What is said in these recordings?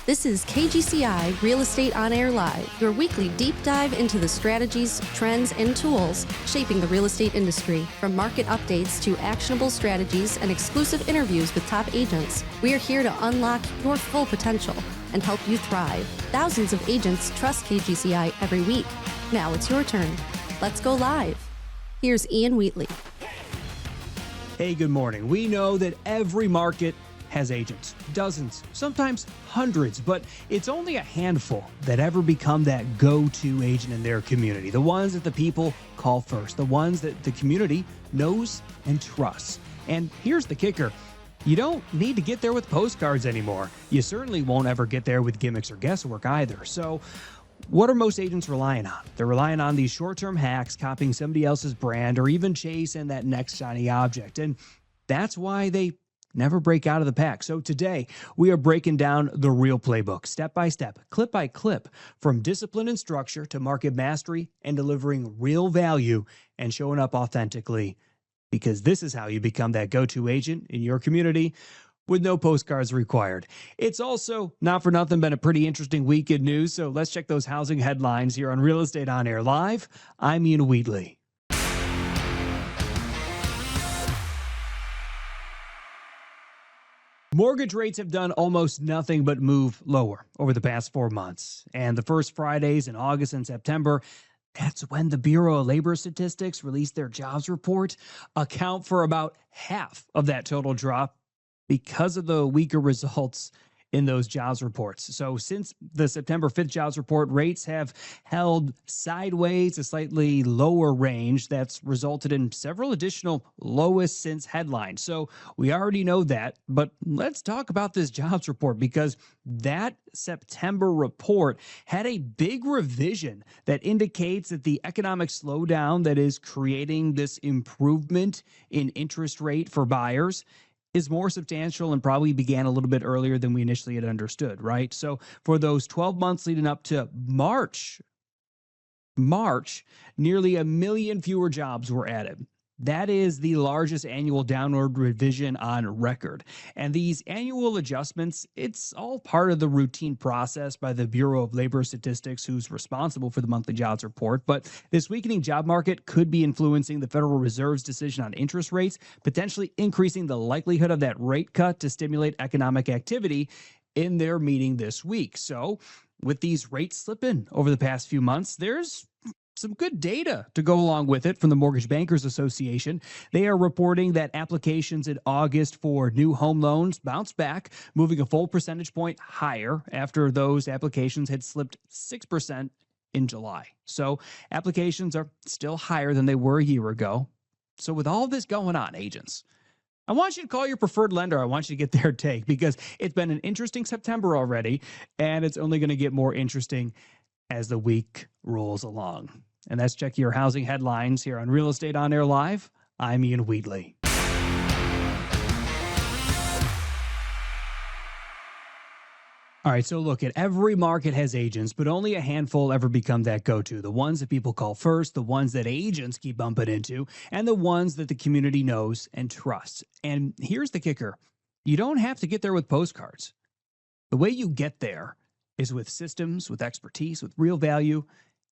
This is KGCI Real Estate On Air Live, your weekly deep dive into the strategies, trends, and tools shaping the real estate industry. From market updates to actionable strategies and exclusive interviews with top agents, we are here to unlock your full potential and help you thrive. Thousands of agents trust KGCI every week. Now it's your turn. Let's go live. Here's Ian Wheatley. Hey, good morning. We know that every market has agents, dozens, sometimes hundreds, but it's only a handful that ever become that go-to agent in their community. The ones that the people call first, the ones that the community knows and trusts. And here's the kicker. You don't need to get there with postcards anymore. You certainly won't ever get there with gimmicks or guesswork either. So what are most agents relying on? They're relying on these short-term hacks, copying somebody else's brand, or even chasing that next shiny object. And that's why they never break out of the pack. So today, we are breaking down the real playbook, step by step, clip by clip, from discipline and structure to market mastery and delivering real value and showing up authentically. Because this is how you become that go-to agent in your community with no postcards required. It's also, not for nothing, been a pretty interesting week in news. So let's check those housing headlines here on Real Estate On Air Live. I'm Ian Wheatley. Mortgage rates have done almost nothing but move lower over the past 4 months. And the first Fridays in August and September, that's when the Bureau of Labor Statistics released their jobs report, account for about half of that total drop because of the weaker results in those jobs reports. So since the September 5th jobs report, rates have held sideways, a slightly lower range that's resulted in several additional lowest since headlines. So we already know that, but let's talk about this jobs report because that September report had a big revision that indicates that the economic slowdown that is creating this improvement in interest rate for buyers is more substantial and probably began a little bit earlier than we initially had understood, right? So for those 12 months leading up to March, nearly 1 million fewer jobs were added. That is the largest annual downward revision on record. And these annual adjustments, it's all part of the routine process by the Bureau of Labor Statistics, who's responsible for the monthly jobs report. But this weakening job market could be influencing the Federal Reserve's decision on interest rates, potentially increasing the likelihood of that rate cut to stimulate economic activity in their meeting this week. So with these rates slipping over the past few months, there's some good data to go along with it from the Mortgage Bankers Association. They are reporting that applications in August for new home loans bounced back, moving a full percentage point higher after those applications had slipped 6% in July. So applications are still higher than they were a year ago. So with all this going on, agents, I want you to call your preferred lender. I want you to get their take because it's been an interesting September already, and it's only going to get more interesting as the week rolls along. And that's check your housing headlines here on Real Estate On Air Live. I'm Ian Wheatley. All right, so look, at every market has agents, but only a handful ever become that go-to. The ones that people call first, the ones that agents keep bumping into, and the ones that the community knows and trusts. And here's the kicker. You don't have to get there with postcards. The way you get there is with systems, with expertise, with real value,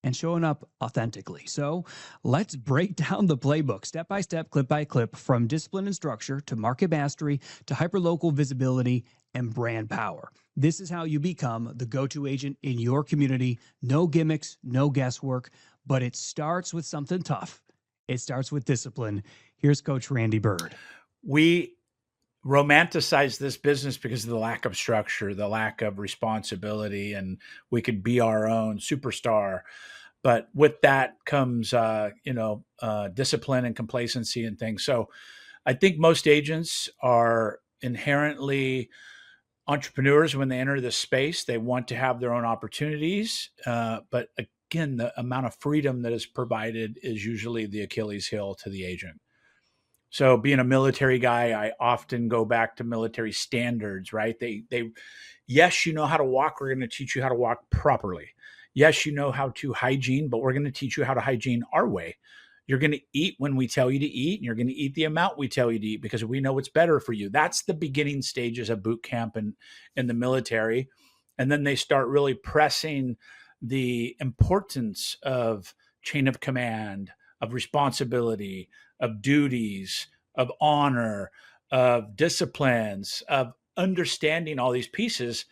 and showing up authentically. So let's break down the playbook step by step, clip by clip, from discipline and structure to market mastery to hyperlocal visibility and brand power. This is how you become the go-to agent in your community. No gimmicks, no guesswork, but it starts with something tough. It starts with discipline. Here's Coach Randy Byrd. We romanticize this business because of the lack of structure, the lack of responsibility, and we could be our own superstar. But with that comes, discipline and complacency and things. So I think most agents are inherently entrepreneurs when they enter this space. They want to have their own opportunities. But again, the amount of freedom that is provided is usually the Achilles heel to the agent. So being a military guy, I often go back to military standards, right? Yes, you know how to walk. We're going to teach you how to walk properly. Yes, you know how to hygiene, but we're going to teach you how to hygiene our way. You're going to eat when we tell you to eat, and you're going to eat the amount we tell you to eat because we know what's better for you. That's the beginning stages of boot camp in the military. And then they start really pressing the importance of chain of command, of responsibility, of duties, of honor, of disciplines, of understanding all these pieces.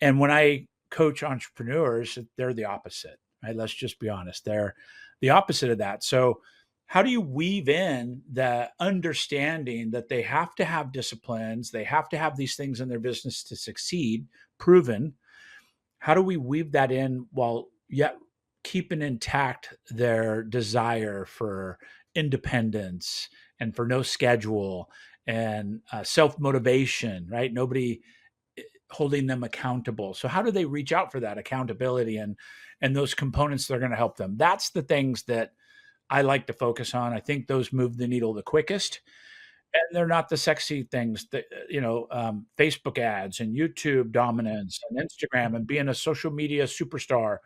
And when I coach entrepreneurs, they're the opposite, right? Let's just be honest. They're the opposite of that. So, how do you weave in the understanding that they have to have disciplines, they have to have these things in their business to succeed, proven? How do we weave that in while yet keeping intact their desire for independence and for no schedule and self motivation, right? Nobody holding them accountable. So how do they reach out for that accountability and those components that are going to help them? That's the things that I like to focus on. I think those move the needle the quickest, and they're not the sexy things that Facebook ads and YouTube dominance and Instagram and being a social media superstar.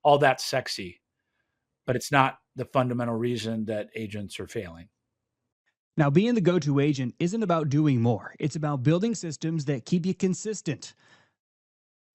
All that's sexy, but it's not the fundamental reason that agents are failing. Now, being the go-to agent isn't about doing more. It's about building systems that keep you consistent.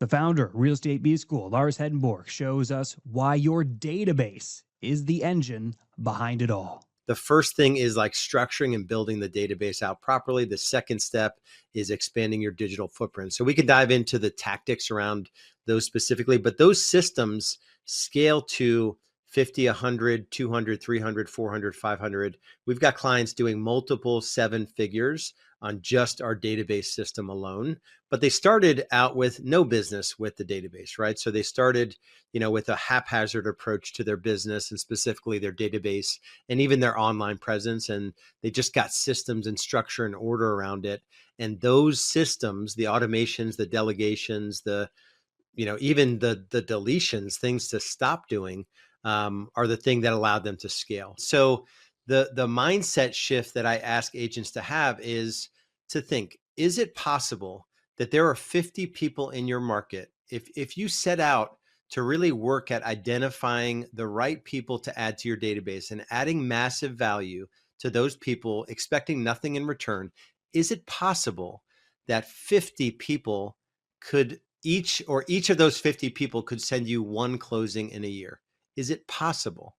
The founder, Real Estate B School, Lars Hedenborg, shows us why your database is the engine behind it all. The first thing is like structuring and building the database out properly. The second step is expanding your digital footprint. So we can dive into the tactics around those specifically, but those systems scale to 50, 100, 200, 300, 400, 500. We've got clients doing multiple seven figures on just our database system alone, but they started out with no business with the database, right? So they started, with a haphazard approach to their business and specifically their database and even their online presence. And they just got systems and structure and order around it. And those systems, the automations, the delegations, even the deletions, things to stop doing, are the thing that allowed them to scale. So the mindset shift that I ask agents to have is to think, is it possible that there are 50 people in your market? If you set out to really work at identifying the right people to add to your database and adding massive value to those people, expecting nothing in return, is it possible that 50 people could each of those 50 people could send you one closing in a year? Is it possible?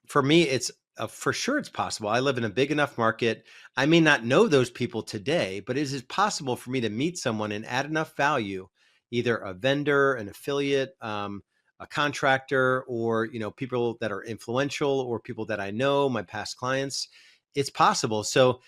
For me, it's for sure it's possible. I live in a big enough market. I may not know those people today, but is it possible for me to meet someone and add enough value, either a vendor, an affiliate, a contractor, or people that are influential or people that I know, my past clients? It's possible. So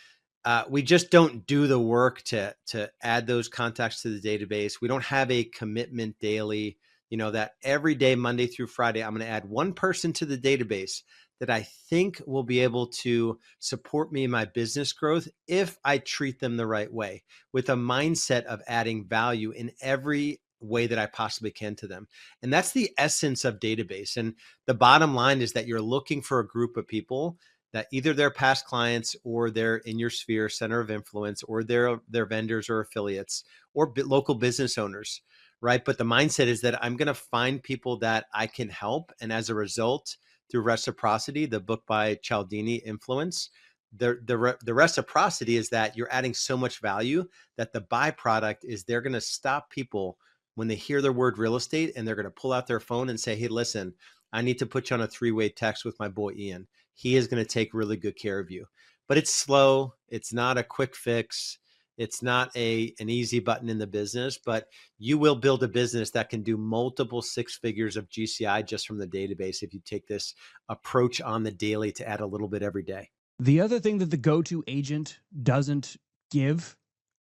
we just don't do the work to add those contacts to the database. We don't have a commitment daily, that every day, Monday through Friday, I'm going to add one person to the database that I think will be able to support me in my business growth if I treat them the right way, with a mindset of adding value in every way that I possibly can to them. And that's the essence of database. And the bottom line is that you're looking for a group of people that either they're past clients or they're in your sphere, center of influence, or they're vendors or affiliates or local business owners, right? But the mindset is that I'm going to find people that I can help. And as a result, through reciprocity, the book by Cialdini, Influence, the reciprocity is that you're adding so much value that the byproduct is they're going to stop people when they hear the word real estate and they're going to pull out their phone and say, hey, listen, I need to put you on a three-way text with my boy, Ian. He is going to take really good care of you. But it's slow. It's not a quick fix. It's not an easy button in the business, but you will build a business that can do multiple six figures of GCI just from the database if you take this approach on the daily to add a little bit every day. The other thing that the go-to agent doesn't give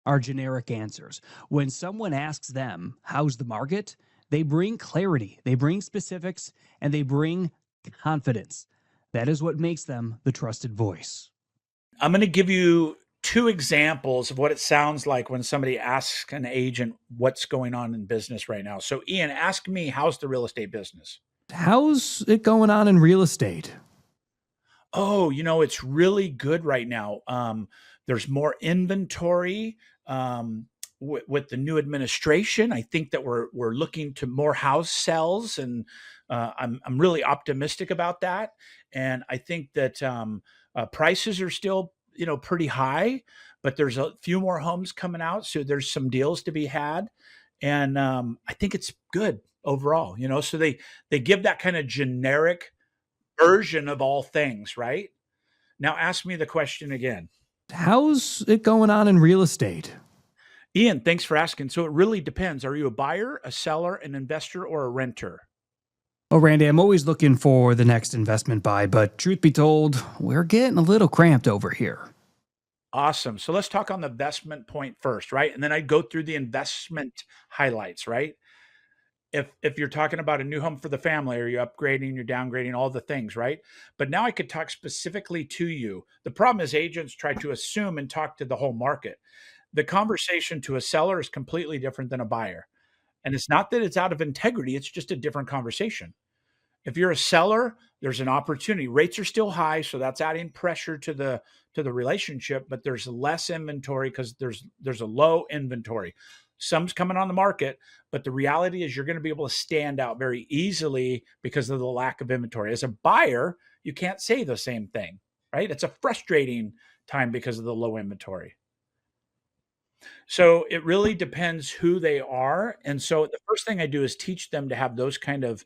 are generic answers. When someone asks them, how's the market? They bring clarity, they bring specifics, and they bring confidence. That is what makes them the trusted voice. I'm going to give you two examples of what it sounds like when somebody asks an agent what's going on in business right now. So, Ian, ask me, how's the real estate business? How's it going on in real estate? Oh, it's really good right now. There's more inventory with the new administration. I think that we're looking to more house sales, and I'm really optimistic about that. And I think that prices are still pretty high, but there's a few more homes coming out, so there's some deals to be had. And I think it's good overall, so they give that kind of generic version of all things, right? Now ask me the question again. How's it going on in real estate? Ian, thanks for asking. So it really depends. Are you a buyer, a seller, an investor, or a renter? Oh, Randy, I'm always looking for the next investment buy, but truth be told, we're getting a little cramped over here. Awesome. So let's talk on the investment point first, right? And then I'd go through the investment highlights, right? If you're talking about a new home for the family, or you're upgrading, you're downgrading, all the things, right? But now I could talk specifically to you. The problem is agents try to assume and talk to the whole market. The conversation to a seller is completely different than a buyer. And it's not that it's out of integrity, it's just a different conversation. If you're a seller, there's an opportunity. Rates are still high, so that's adding pressure to the relationship, but there's less inventory because there's a low inventory. Some's coming on the market, but the reality is you're going to be able to stand out very easily because of the lack of inventory. As a buyer, you can't say the same thing, right? It's a frustrating time because of the low inventory. So it really depends who they are. And so the first thing I do is teach them to have those kind of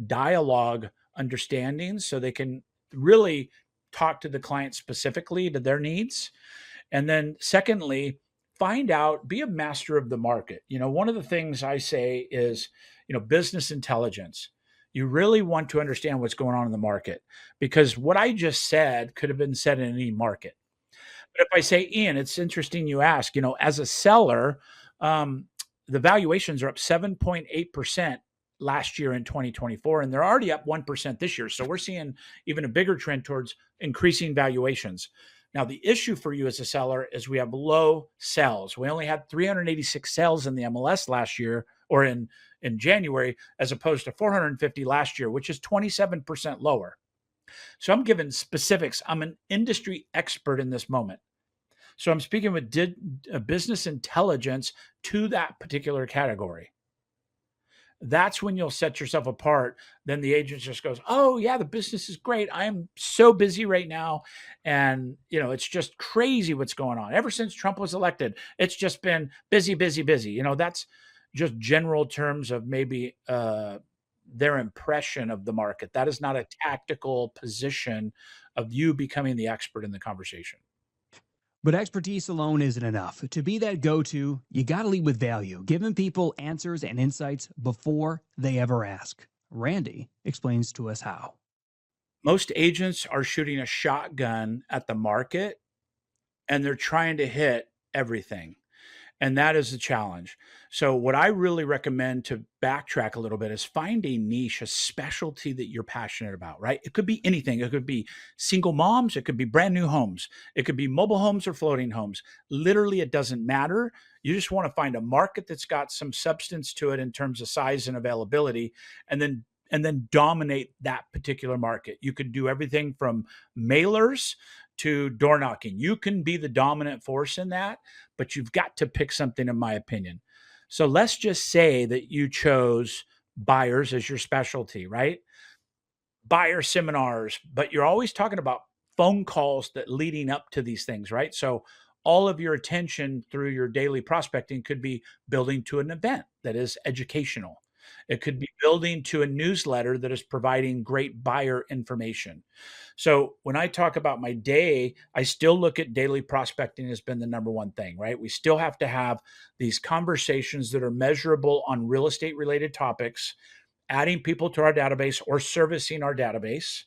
dialogue understandings so they can really talk to the client specifically to their needs. And then secondly, find out, be a master of the market. One of the things I say is, business intelligence. You really want to understand what's going on in the market, because what I just said could have been said in any market. But if I say, Ian, it's interesting you ask, as a seller, the valuations are up 7.8% last year in 2024, and they're already up 1% this year. So we're seeing even a bigger trend towards increasing valuations. Now, the issue for you as a seller is we have low sales. We only had 386 sales in the MLS last year, or in January, as opposed to 450 last year, which is 27% lower. So I'm giving specifics. I'm an industry expert in this moment. So I'm speaking with business intelligence to that particular category. That's when you'll set yourself apart. Then the agent just goes, oh yeah, the business is great. I am so busy right now. And it's just crazy what's going on. Ever since Trump was elected, it's just been busy, busy, busy. That's just general terms of maybe their impression of the market. That is not a tactical position of you becoming the expert in the conversation. But expertise alone isn't enough. To be that go-to, you gotta lead with value, giving people answers and insights before they ever ask. Randy explains to us how. Most agents are shooting a shotgun at the market, and they're trying to hit everything. And that is the challenge. So what I really recommend, to backtrack a little bit, is find a niche, a specialty that you're passionate about, right? It could be anything. It could be single moms. It could be brand new homes. It could be mobile homes or floating homes. Literally, it doesn't matter. You just want to find a market that's got some substance to it in terms of size and availability, and then dominate that particular market. You could do everything from mailers to door knocking. You can be the dominant force in that, but you've got to pick something, in my opinion. So let's just say that you chose buyers as your specialty, right? Buyer seminars, but you're always talking about phone calls that leading up to these things, right? So all of your attention through your daily prospecting could be building to an event that is educational. It could be building to a newsletter that is providing great buyer information. So when I talk about my day, I still look at daily prospecting as been the number one thing, right? We still have to have these conversations that are measurable on real estate related topics, adding people to our database or servicing our database,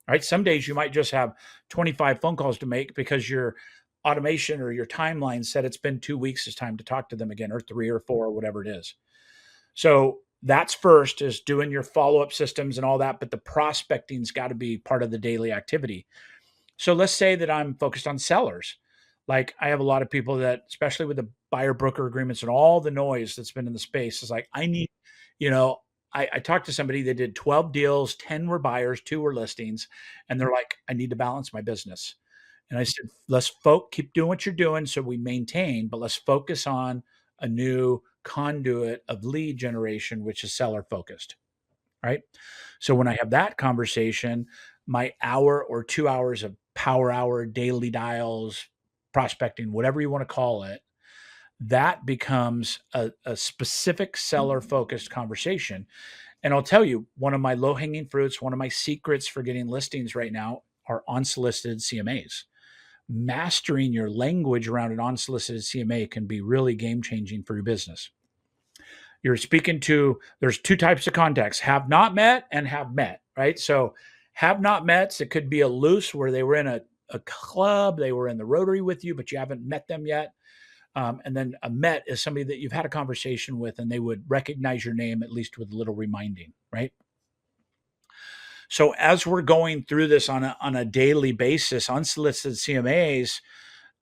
right? Some days you might just have 25 phone calls to make because your automation or your timeline said it's been 2 weeks, it's time to talk to them again, or 3 or 4, or whatever it is. So that's first, is doing your follow-up systems and all that, but the prospecting's got to be part of the daily activity. So let's say that I'm focused on sellers. Like, I have a lot of people that, especially with the buyer broker agreements and all the noise that's been in the space, is like, I need, I talked to somebody that did 12 deals, 10 were buyers, 2 were listings. And they're like, I need to balance my business. And I said, let's keep doing what you're doing so we maintain, but let's focus on a new conduit of lead generation, which is seller focused, right? So when I have that conversation, my hour or 2 hours of power hour, daily dials, prospecting, whatever you want to call it, that becomes a specific seller focused conversation. And I'll tell you, one of my low hanging fruits, one of my secrets for getting listings right now are unsolicited CMAs. Mastering your language around an unsolicited CMA can be really game changing for your business. You're speaking to, there's two types of contacts, have not met and have met, right? So have not met, it could be a loose where they were in a club, they were in the Rotary with you, but you haven't met them yet. And then a met is somebody that you've had a conversation with and they would recognize your name, at least with a little reminding, right? So as we're going through this on a daily basis, unsolicited CMAs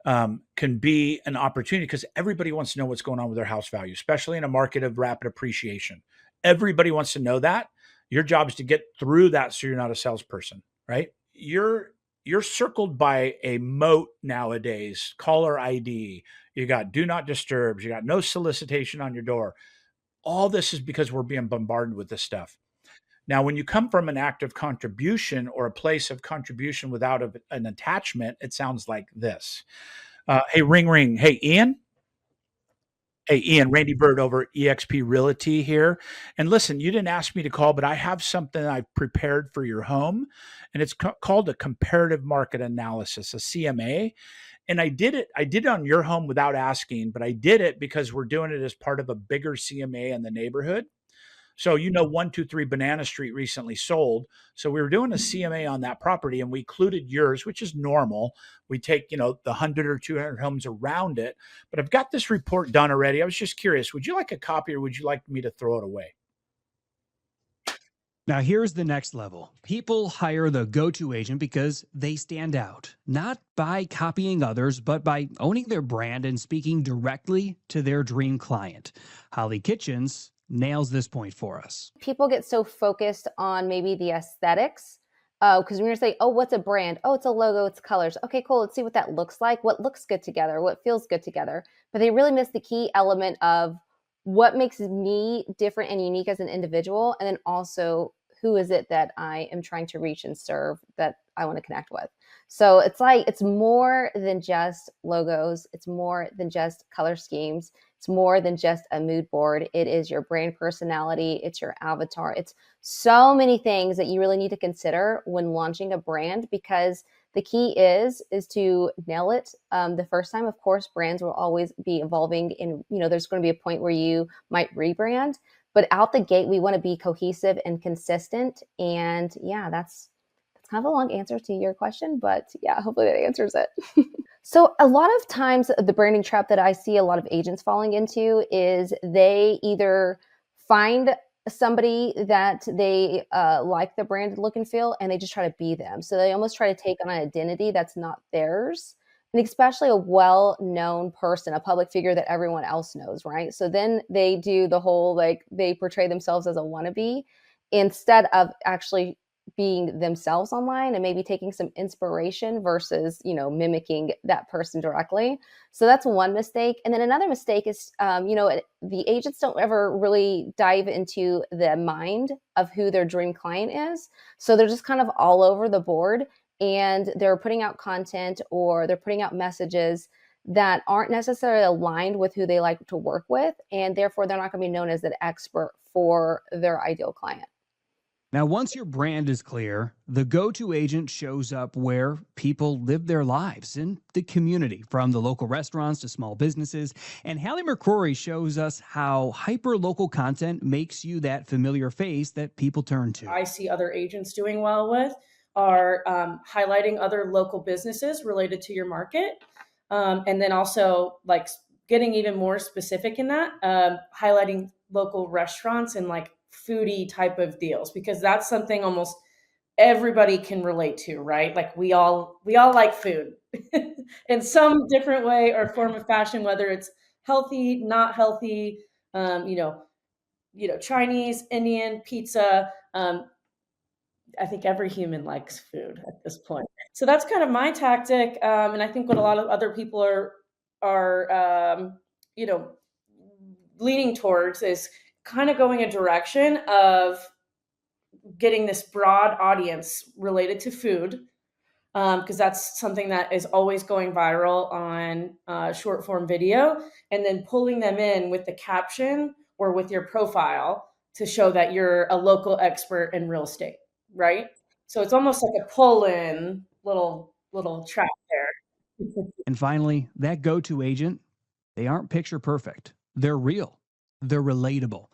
can be an opportunity because everybody wants to know what's going on with their house value, especially in a market of rapid appreciation. Everybody wants to know that. Your job is to get through that so you're not a salesperson, right? You're circled by a moat nowadays, caller ID. You got do not disturb. You got no solicitation on your door. All this is because we're being bombarded with this stuff. Now, when you come from an act of contribution or a place of contribution without an attachment, it sounds like this. Hey, ring, ring. Hey, Ian. Hey, Ian, Randy Byrd over at eXp Realty here. And listen, you didn't ask me to call, but I have something I've prepared for your home, and it's called a comparative market analysis, a CMA. And I did it on your home without asking, but I did it because we're doing it as part of a bigger CMA in the neighborhood. So, 123 Banana Street recently sold. So we were doing a CMA on that property and we included yours, which is normal. We take, the 100 or 200 homes around it. But I've got this report done already. I was just curious, would you like a copy or would you like me to throw it away? Now, here's the next level. People hire the go-to agent because they stand out, not by copying others, but by owning their brand and speaking directly to their dream client. Holly Kitchens nails this point for us. People get so focused on maybe the aesthetics. Because when you're saying, oh, what's a brand? Oh, it's a logo, it's colors. Okay, cool. Let's see what that looks like. What looks good together? What feels good together? But they really miss the key element of what makes me different and unique as an individual. And then also, who is it that I am trying to reach and serve that I want to connect with? So it's more than just logos. It's more than just color schemes. It's more than just a mood board. It is your brand personality. It's your avatar. It's so many things that you really need to consider when launching a brand, because the key is to nail it the first time. Of course, brands will always be evolving, and there's going to be a point where you might rebrand. But out the gate, we want to be cohesive and consistent. And yeah, that's kind of a long answer to your question, but yeah, hopefully that answers it. So a lot of times the branding trap that I see a lot of agents falling into is they either find somebody that they like the brand look and feel, and they just try to be them. So they almost try to take on an identity that's not theirs. And especially a well-known person, a public figure that everyone else knows, right? So then they do the whole, they portray themselves as a wannabe instead of actually being themselves online and maybe taking some inspiration versus, mimicking that person directly. So that's one mistake. And then another mistake is, the agents don't ever really dive into the mind of who their dream client is. So they're just kind of all over the board, and they're putting out content or they're putting out messages that aren't necessarily aligned with who they like to work with. And therefore, they're not going to be known as an expert for their ideal client. Now, once your brand is clear, the go-to agent shows up where people live their lives in the community, from the local restaurants to small businesses. And Hallie McCrory shows us how hyper-local content makes you that familiar face that people turn to. I see other agents doing well with are highlighting other local businesses related to your market. And then also getting even more specific in that, highlighting local restaurants and foodie type of deals, because that's something almost everybody can relate to, right? We all like food in some different way or form of fashion, whether it's healthy, not healthy, Chinese, Indian, pizza. I think every human likes food at this point. So that's kind of my tactic. And I think what a lot of other people are leaning towards is kind of going a direction of getting this broad audience related to food, because that's something that is always going viral on short form video, and then pulling them in with the caption or with your profile to show that you're a local expert in real estate, right? So it's almost like a pull in little trap there. And finally, that go to agent, they aren't picture perfect. They're real, they're relatable,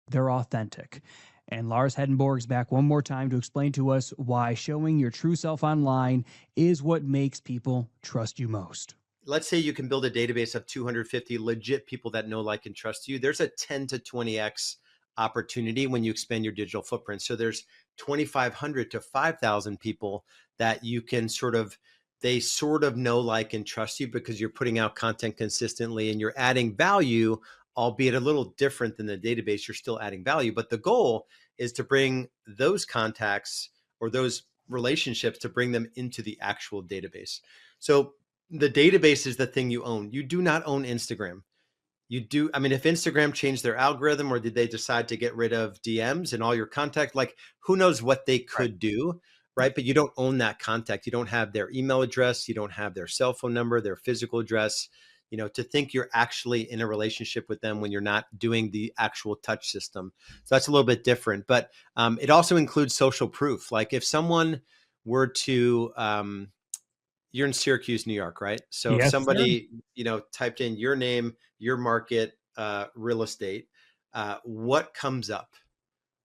they're authentic. And Lars Hedenborg's back one more time to explain to us why showing your true self online is what makes people trust you most. Let's say you can build a database of 250 legit people that know, like, and trust you. There's a 10 to 20x opportunity when you expand your digital footprint. So there's 2,500 to 5,000 people that you can they sort of know, like, and trust you because you're putting out content consistently and you're adding value, albeit a little different than the database. You're still adding value, but the goal is to bring those contacts or those relationships, to bring them into the actual database. So the database is the thing you own. You do not own Instagram. You do. I mean, if Instagram changed their algorithm, or did they decide to get rid of DMs and all your contact, like, who knows what they could do, right? But you don't own that contact. You don't have their email address. You don't have their cell phone number, their physical address, to think you're actually in a relationship with them when you're not doing the actual touch system. So that's a little bit different, but it also includes social proof. Like, if someone were to, you're in Syracuse, New York, right? So if Yes, somebody, typed in your name, your market, real estate, what comes up,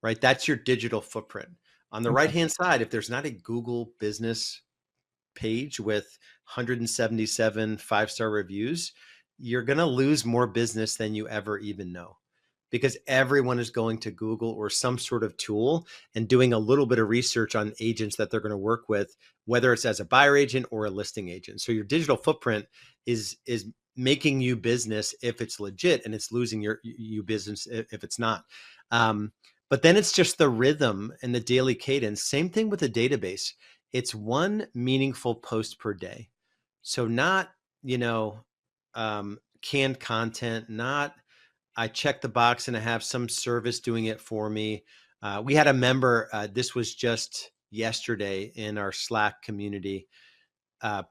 right? That's your digital footprint. On the Okay. right-hand side, if there's not a Google business page with 177 5-star reviews, you're going to lose more business than you ever even know, because everyone is going to Google or some sort of tool and doing a little bit of research on agents that they're going to work with, whether it's as a buyer agent or a listing agent. So your digital footprint is making you business if it's legit, and it's losing you business if it's not. But then it's just the rhythm and the daily cadence. Same thing with the database. It's one meaningful post per day. So not, canned content, not I check the box and I have some service doing it for me. We had a member, this was just yesterday in our Slack community,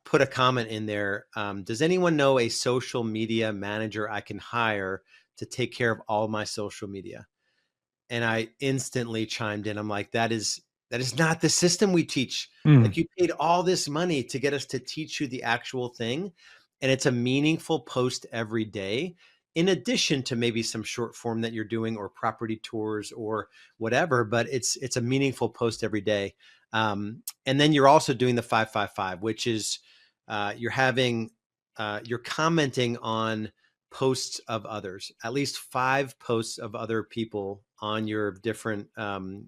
put a comment in there. Does anyone know a social media manager I can hire to take care of all my social media? And I instantly chimed in. I'm like, that is not the system we teach. Like, you paid all this money to get us to teach you the actual thing. And it's a meaningful post every day, in addition to maybe some short form that you're doing, or property tours or whatever, but it's a meaningful post every day. And then you're also doing the 555, which is you're commenting on posts of others, at least 5 posts of other people on your different,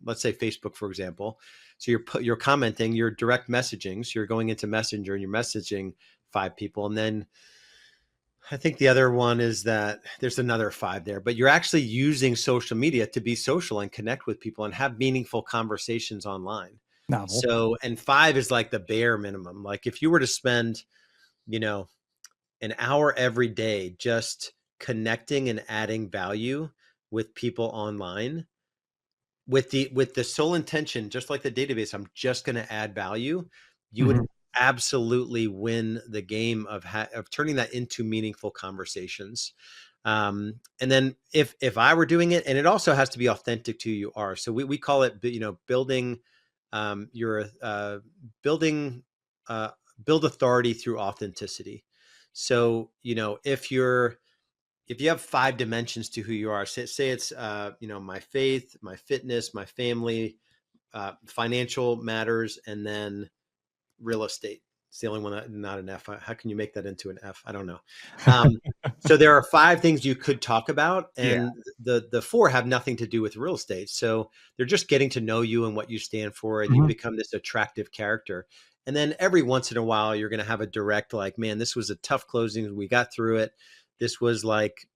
let's say Facebook, for example. So you're commenting, you're direct messaging. So you're going into Messenger and you're messaging 5 people. And then I think the other one is that there's another 5 there, but you're actually using social media to be social and connect with people and have meaningful conversations online. Novel. So, and 5 is like the bare minimum. Like, if you were to spend, an hour every day just connecting and adding value with people online, with the sole intention, just like the database, I'm just going to add value, you would absolutely win the game of turning that into meaningful conversations. And then if I were doing it, and it also has to be authentic to who you are. So we call it, building build authority through authenticity. So, if you have 5 dimensions to who you are, say it's, my faith, my fitness, my family, financial matters, and then real estate. It's the only one that not an F. How can you make that into an F? I don't know. So there are 5 things you could talk about, and the 4 have nothing to do with real estate. So they're just getting to know you and what you stand for, and you become this attractive character. And then every once in a while, you're going to have a direct, like, man, this was a tough closing. We got through it. This was like,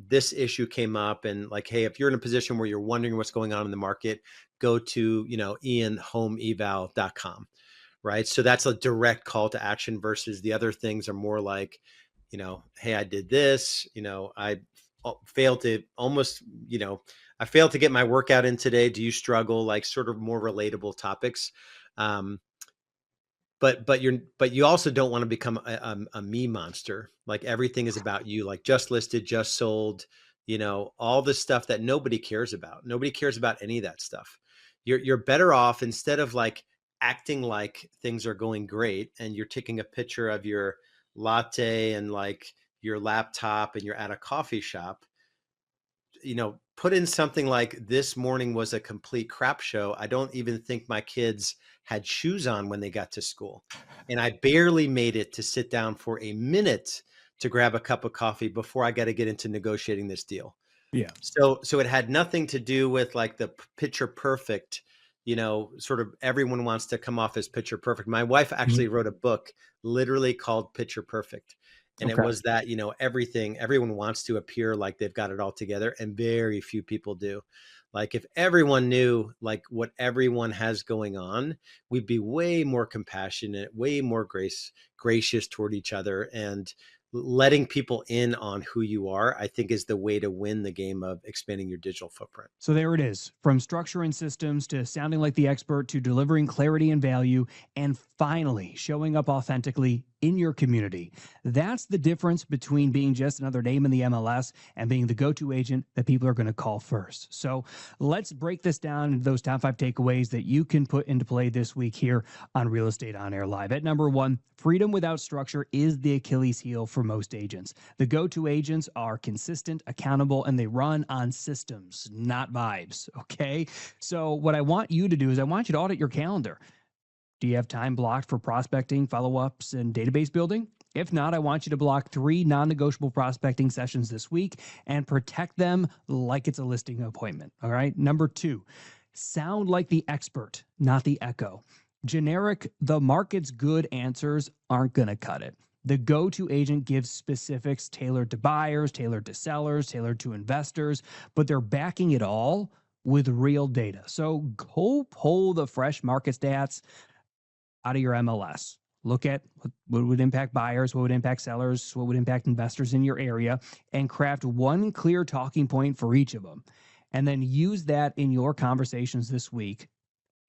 this issue came up, and like, hey, if you're in a position where you're wondering what's going on in the market, go to, ianhomeeval.com. Right. So that's a direct call to action, versus the other things are more like, hey, I did this, I failed to I failed to get my workout in today. Do you struggle? Like, sort of more relatable topics. but you also don't want to become a me monster. Like everything is about you, like just listed, just sold, all the stuff that nobody cares about. Nobody cares about any of that stuff. You're better off, instead of like acting like things are going great and you're taking a picture of your latte and like your laptop and you're at a coffee shop, put in something like, this morning was a complete crap show. I don't even think my kids had shoes on when they got to school. And I barely made it to sit down for a minute to grab a cup of coffee before I got to get into negotiating this deal. Yeah. So it had nothing to do with like the picture perfect, sort of everyone wants to come off as picture perfect. My wife actually wrote a book literally called Picture Perfect. And it was that, everyone wants to appear like they've got it all together, and very few people do. Like if everyone knew like what everyone has going on, we'd be way more compassionate, way more gracious toward each other, and letting people in on who you are, I think, is the way to win the game of expanding your digital footprint. So there it is, from structure and systems to sounding like the expert to delivering clarity and value, and finally showing up authentically in your community. That's the difference between being just another name in the MLS and being the go-to agent that people are going to call first. So let's break this down into those top 5 takeaways that you can put into play this week here on Real Estate On Air Live. At number 1, freedom without structure is the Achilles heel for most agents. The go-to agents are consistent, accountable, and they run on systems, not vibes. Okay. So what I want you to do is I want you to audit your calendar. Do you have time blocked for prospecting, follow-ups, and database building? If not, I want you to block 3 non-negotiable prospecting sessions this week and protect them like it's a listing appointment. All right. Number 2, sound like the expert, not the echo. Generic, the market's good answers aren't going to cut it. The go-to agent gives specifics tailored to buyers, tailored to sellers, tailored to investors, but they're backing it all with real data. So go pull the fresh market stats out of your MLS. Look at what would impact buyers, what would impact sellers, what would impact investors in your area, and craft one clear talking point for each of them. And then use that in your conversations this week.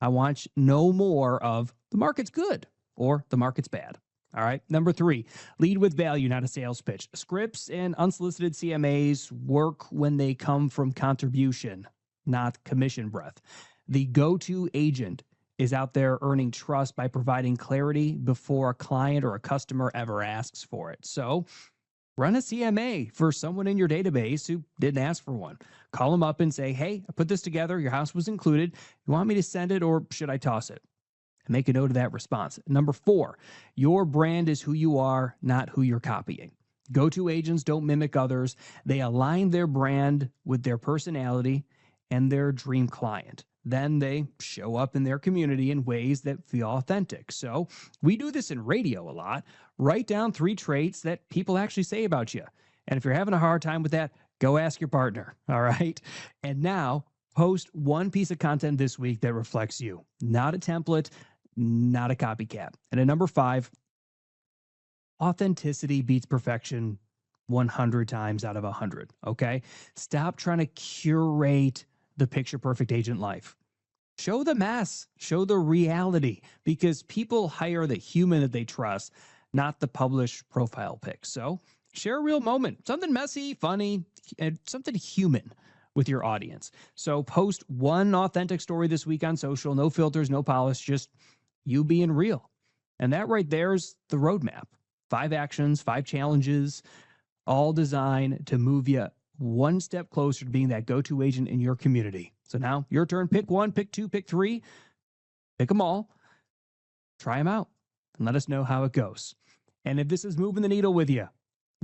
I want no more of the market's good or the market's bad. All right. Number 3, lead with value, not a sales pitch. Scripts and unsolicited CMAs work when they come from contribution, not commission breath. The go-to agent is out there earning trust by providing clarity before a client or a customer ever asks for it. So run a CMA for someone in your database who didn't ask for one. Call them up and say, hey, I put this together. Your house was included. You want me to send it or should I toss it? And make a note of that response. Number 4, your brand is who you are, not who you're copying. Go-to agents don't mimic others. They align their brand with their personality and their dream client. Then they show up in their community in ways that feel authentic. So we do this in radio a lot. Write down 3 traits that people actually say about you. And if you're having a hard time with that, go ask your partner. All right. And now post one piece of content this week that reflects you, not a template, not a copycat. And at number 5, authenticity beats perfection 100 times out of 100. Okay. Stop trying to curate the picture perfect agent life. Show the mess, show the reality, because people hire the human that they trust, not the published profile pic. So share a real moment, something messy, funny, and something human with your audience. So post one authentic story this week on social, no filters, no polish, just you being real. And that right there is the roadmap. 5 actions, 5 challenges, all designed to move you one step closer to being that go-to agent in your community. So now your turn. Pick 1, pick 2, pick 3, pick them all, try them out, and let us know how it goes. And if this is moving the needle with you,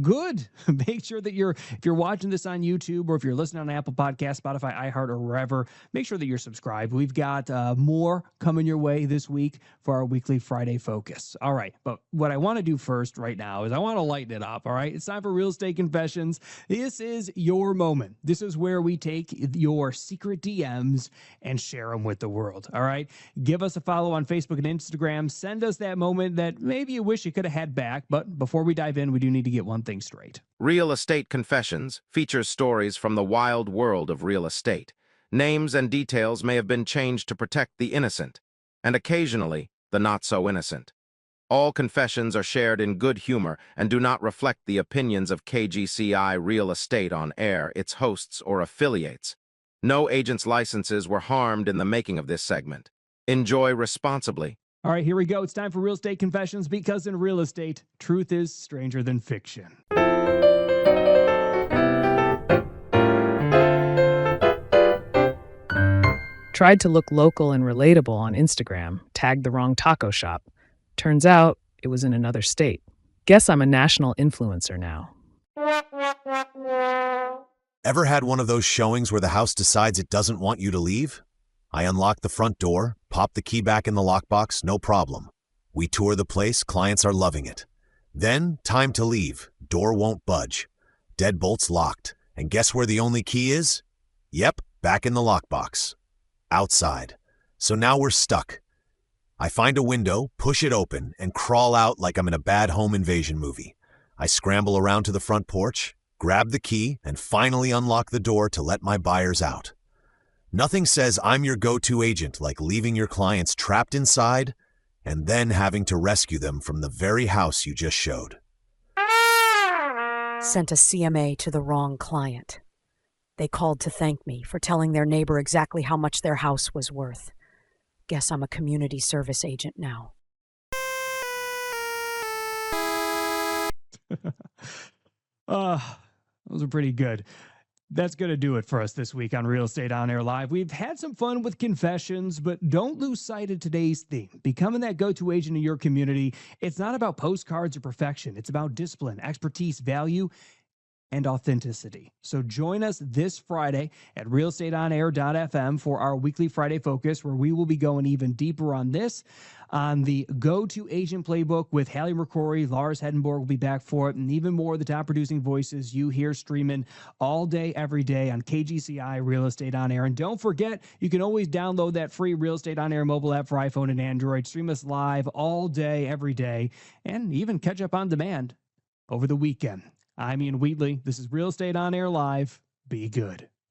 good. Make sure that if you're watching this on YouTube or if you're listening on Apple Podcasts, Spotify, iHeart, or wherever, make sure that you're subscribed. We've got more coming your way this week for our weekly Friday focus. All right. But what I want to do first right now is I want to lighten it up. All right. It's time for Real Estate Confessions. This is your moment. This is where we take your secret DMs and share them with the world. All right. Give us a follow on Facebook and Instagram. Send us that moment that maybe you wish you could have had back. But before we dive in, we do need to get one thing straight. Real Estate Confessions features stories from the wild world of real estate. Names and details may have been changed to protect the innocent, and occasionally the not-so-innocent. All confessions are shared in good humor and do not reflect the opinions of KGCI Real Estate on air, its hosts, or affiliates. No agent's licenses were harmed in the making of this segment. Enjoy responsibly. All right, here we go. It's time for Real Estate Confessions, because in real estate, truth is stranger than fiction. Tried to look local and relatable on Instagram, tagged the wrong taco shop. Turns out it was in another state. Guess I'm a national influencer now. Ever had one of those showings where the house decides it doesn't want you to leave? I unlock the front door, pop the key back in the lockbox, no problem. We tour the place, clients are loving it. Then, time to leave. Door won't budge. Deadbolt's locked. And guess where the only key is? Yep, back in the lockbox. Outside. So now we're stuck. I find a window, push it open, and crawl out like I'm in a bad home invasion movie. I scramble around to the front porch, grab the key, and finally unlock the door to let my buyers out. Nothing says I'm your go-to agent like leaving your clients trapped inside and then having to rescue them from the very house you just showed. Sent a CMA to the wrong client. They called to thank me for telling their neighbor exactly how much their house was worth. Guess I'm a community service agent now. Those are pretty good. That's going to do it for us this week on Real Estate On Air Live. We've had some fun with confessions, but don't lose sight of today's theme. Becoming that go-to agent in your community, it's not about postcards or perfection. It's about discipline, expertise, value, and authenticity. So join us this Friday at realestateonair.fm for our weekly Friday focus, where we will be going even deeper on this, on the Go-To Agent Playbook with Hallie McCrory. Lars Hedenborg will be back for it, and even more of the top producing voices you hear streaming all day, every day on KGCI Real Estate On Air. And don't forget, you can always download that free Real Estate On Air mobile app for iPhone and Android. Stream us live all day, every day, and even catch up on demand over the weekend. I'm Ian Wheatley. This is Real Estate On Air Live. Be good.